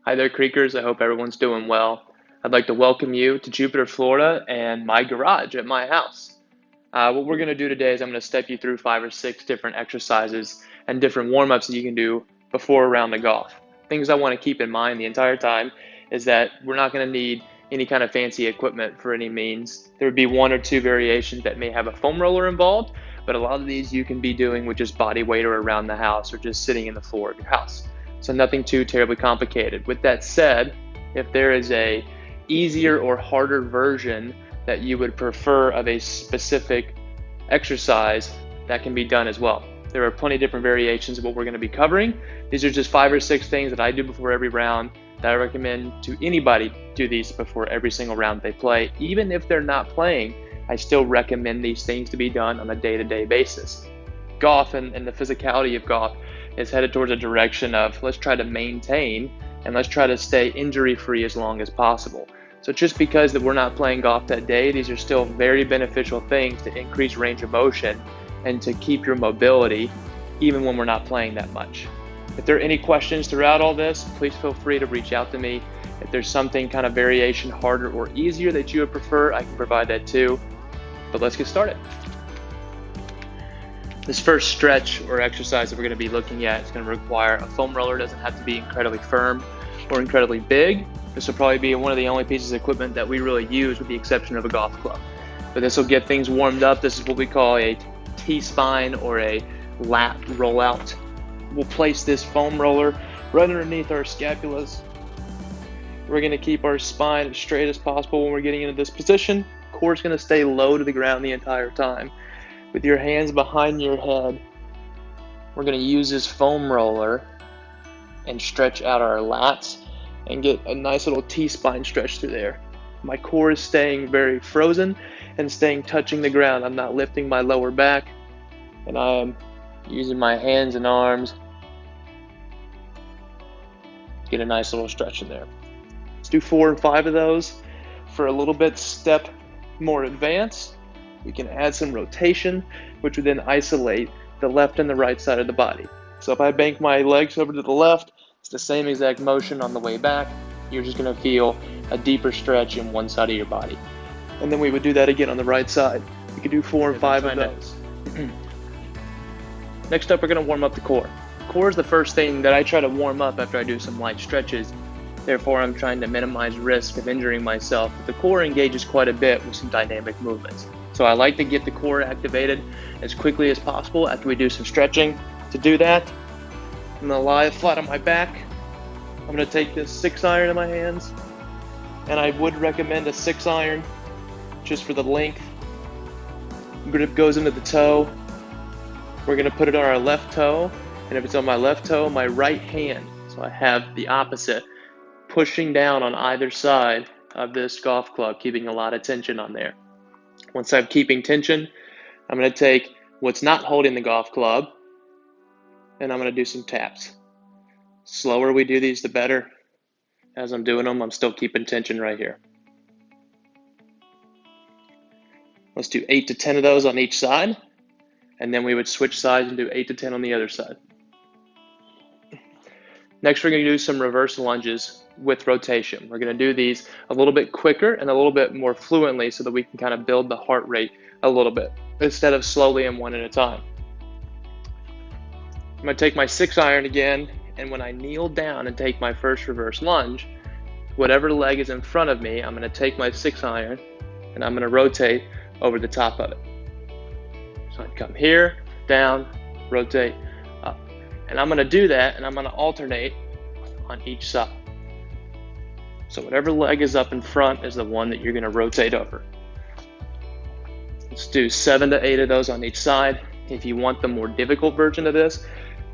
Hi there, Creekers. I hope everyone's doing well. I'd like to welcome you to Jupiter, Florida, and my garage at my house. What we're going to do today is I'm going to step you through 5 or 6 different exercises and different warm-ups that you can do before a round of golf. Things I want to keep in mind the entire time is that we're not going to need any kind of fancy equipment for any means. There would be 1 or 2 variations that may have a foam roller involved, but a lot of these you can be doing with just body weight or around the house or just sitting in the floor of your house. So nothing too terribly complicated. With that said, if there is a easier or harder version that you would prefer of a specific exercise, that can be done as well. There are plenty of different variations of what we're going to be covering. These are just 5 or 6 things that I do before every round that I recommend to anybody do these before every single round they play. Even if they're not playing, I still recommend these things to be done on a day-to-day basis. Golf and the physicality of golf is headed towards a direction of let's try to maintain and let's try to stay injury-free as long as possible. So just because that we're not playing golf that day, these are still very beneficial things to increase range of motion and to keep your mobility even when we're not playing that much. If there are any questions throughout all this, please feel free to reach out to me. If there's something kind of variation harder or easier that you would prefer, I can provide that too. But let's get started. This first stretch or exercise that we're going to be looking at is going to require a foam roller. It doesn't have to be incredibly firm or incredibly big. This will probably be one of the only pieces of equipment that we really use with the exception of a golf club. But this will get things warmed up. This is what we call a T-spine or a lat rollout. We'll place this foam roller right underneath our scapulas. We're going to keep our spine as straight as possible when we're getting into this position. Core is going to stay low to the ground the entire time. With your hands behind your head, we're going to use this foam roller and stretch out our lats and get a nice little T-spine stretch through there. My core is staying very frozen and staying touching the ground. I'm not lifting my lower back, and I am using my hands and arms to get a nice little stretch in there. Let's do 4 and 5 of those. For a little bit step more advanced, we can add some rotation, which would then isolate the left and the right side of the body. So if I bank my legs over to the left, it's the same exact motion on the way back. You're just going to feel a deeper stretch in one side of your body. And then we would do that again on the right side. We could do 4 and 5 of those. Next up, we're going to warm up the core. Core is the first thing that I try to warm up after I do some light stretches. Therefore, I'm trying to minimize risk of injuring myself. But the core engages quite a bit with some dynamic movements. So I like to get the core activated as quickly as possible after we do some stretching. To do that, I'm going to lie flat on my back. I'm going to take this 6-iron in my hands, and I would recommend a 6-iron just for the length. Grip goes into the toe. We're going to put it on our left toe, and if it's on my left toe, my right hand, so I have the opposite, pushing down on either side of this golf club, keeping a lot of tension on there. Once I'm keeping tension, I'm going to take what's not holding the golf club, and I'm going to do some taps. Slower we do these, the better. As I'm doing them, I'm still keeping tension right here. Let's do 8 to 10 of those on each side, and then we would switch sides and do 8 to 10 on the other side. Next, we're going to do some reverse lunges with rotation. We're going to do these a little bit quicker and a little bit more fluently so that we can kind of build the heart rate a little bit instead of slowly and one at a time. I'm going to take my 6-iron again, and when I kneel down and take my first reverse lunge, whatever leg is in front of me, I'm going to take my 6-iron and I'm going to rotate over the top of it. So I come here, down, rotate, up. And I'm going to do that, and I'm going to alternate on each side. So whatever leg is up in front is the one that you're going to rotate over. Let's do 7 to 8 of those on each side. If you want the more difficult version of this,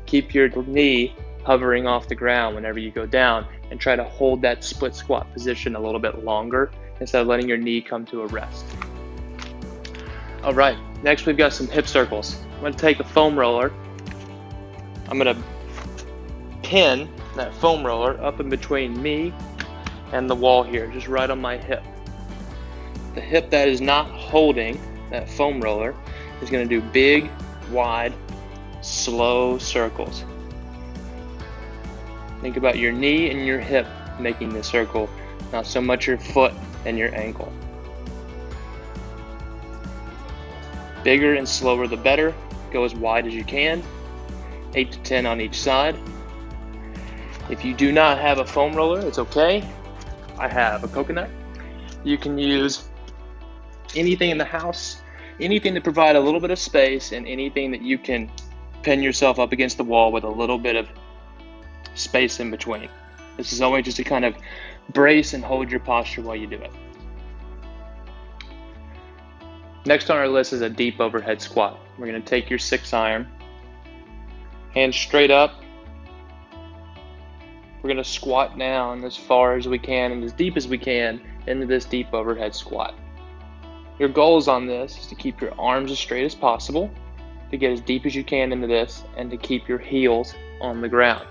keep your knee hovering off the ground whenever you go down and try to hold that split squat position a little bit longer instead of letting your knee come to a rest. All right, next we've got some hip circles. I'm going to take a foam roller. I'm going to pin that foam roller up in between me and the wall here, just right on my hip. The hip that is not holding that foam roller is going to do big, wide, slow circles. Think about your knee and your hip making the circle, not so much your foot and your ankle. Bigger and slower the better. Go as wide as you can, 8 to 10 on each side. If you do not have a foam roller, it's okay. I have a coconut. You can use anything in the house, anything to provide a little bit of space, and anything that you can pin yourself up against the wall with a little bit of space in between. This is only just to kind of brace and hold your posture while you do it. Next on our list is a deep overhead squat. We're going to take your 6-iron, hands straight up. We're going to squat down as far as we can and as deep as we can into this deep overhead squat. Your goals on this is to keep your arms as straight as possible, to get as deep as you can into this, and to keep your heels on the ground.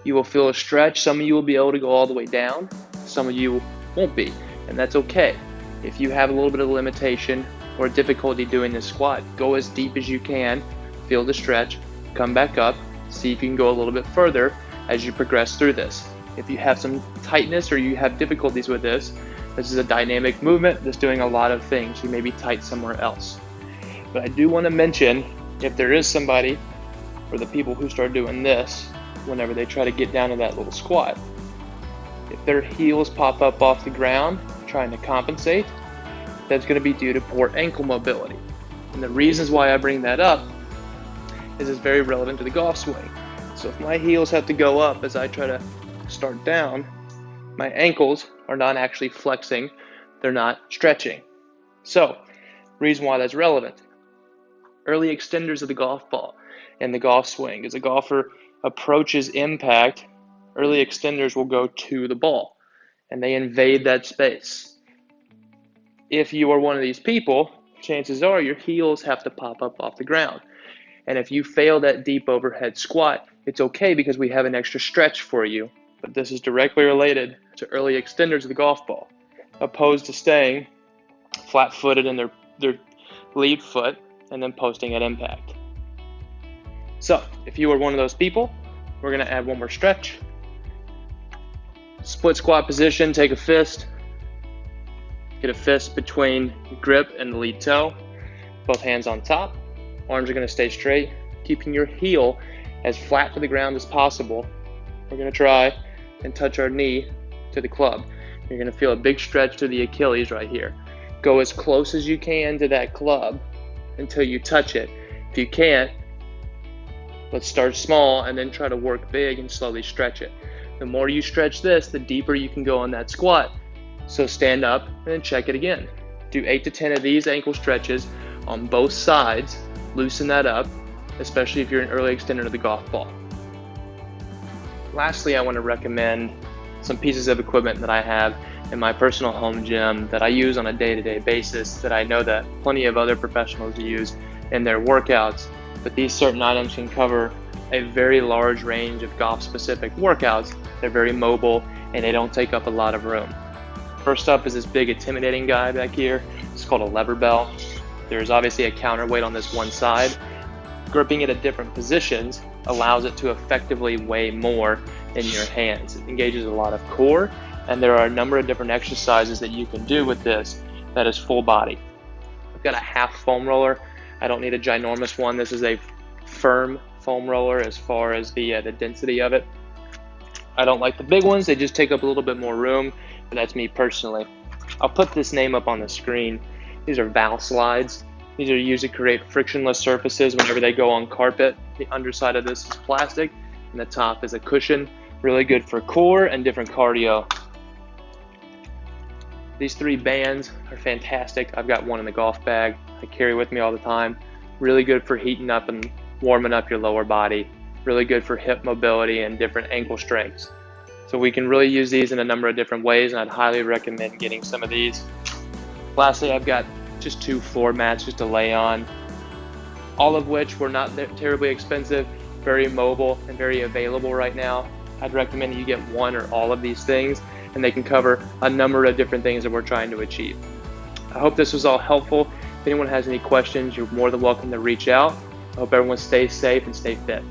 You will feel a stretch. Some of you will be able to go all the way down. Some of you won't be, and that's okay. If you have a little bit of limitation or difficulty doing this squat, go as deep as you can, feel the stretch, come back up, see if you can go a little bit further as you progress through this. If you have some tightness or you have difficulties with this is a dynamic movement that's doing a lot of things. You may be tight somewhere else. But I do want to mention, if there is somebody, or the people who start doing this, whenever they try to get down to that little squat, if their heels pop up off the ground trying to compensate, that's going to be due to poor ankle mobility. And the reasons why I bring that up is it's very relevant to the golf swing. So if my heels have to go up as I try to start down, my ankles are not actually flexing, they're not stretching. So, reason why that's relevant. Early extenders of the golf ball and the golf swing. As a golfer approaches impact, early extenders will go to the ball and they invade that space. If you are one of these people, chances are your heels have to pop up off the ground. And if you fail that deep overhead squat, it's okay because we have an extra stretch for you. But this is directly related to early extenders of the golf ball, opposed to staying flat-footed in their lead foot and then posting at impact. So if you are one of those people, we're going to add one more stretch. Split squat position, take a fist. Get a fist between the grip and the lead toe. Both hands on top. Arms are going to stay straight, keeping your heel as flat to the ground as possible. We're going to try and touch our knee to the club. You're going to feel a big stretch to the Achilles right here. Go as close as you can to that club until you touch it. If you can't, let's start small and then try to work big and slowly stretch it. The more you stretch this, the deeper you can go on that squat. So stand up and then check it again. Do 8 to 10 of these ankle stretches on both sides. Loosen that up, especially if you're an early extender of the golf ball. Lastly, I want to recommend some pieces of equipment that I have in my personal home gym that I use on a day-to-day basis that I know that plenty of other professionals use in their workouts, but these certain items can cover a very large range of golf-specific workouts. They're very mobile and they don't take up a lot of room. First up is this big intimidating guy back here. It's called a lever bell. There's obviously a counterweight on this one side. Gripping it at different positions allows it to effectively weigh more in your hands. It engages a lot of core, and there are a number of different exercises that you can do with this that is full body. I've got a half foam roller. I don't need a ginormous one. This is a firm foam roller as far as the density of it. I don't like the big ones. They just take up a little bit more room, but that's me personally. I'll put this name up on the screen. These are Val slides. These are used to create frictionless surfaces whenever they go on carpet. The underside of this is plastic and the top is a cushion. Really good for core and different cardio. These 3 bands are fantastic. I've got one in the golf bag I carry with me all the time. Really good for heating up and warming up your lower body. Really good for hip mobility and different ankle strengths. So we can really use these in a number of different ways, and I'd highly recommend getting some of these. Lastly, I've got just 2 floor mats just to lay on, all of which were not terribly expensive, very mobile and very available right now. I'd recommend you get one or all of these things, and they can cover a number of different things that we're trying to achieve. I hope this was all helpful. If anyone has any questions, you're more than welcome to reach out. I hope everyone stays safe and stay fit.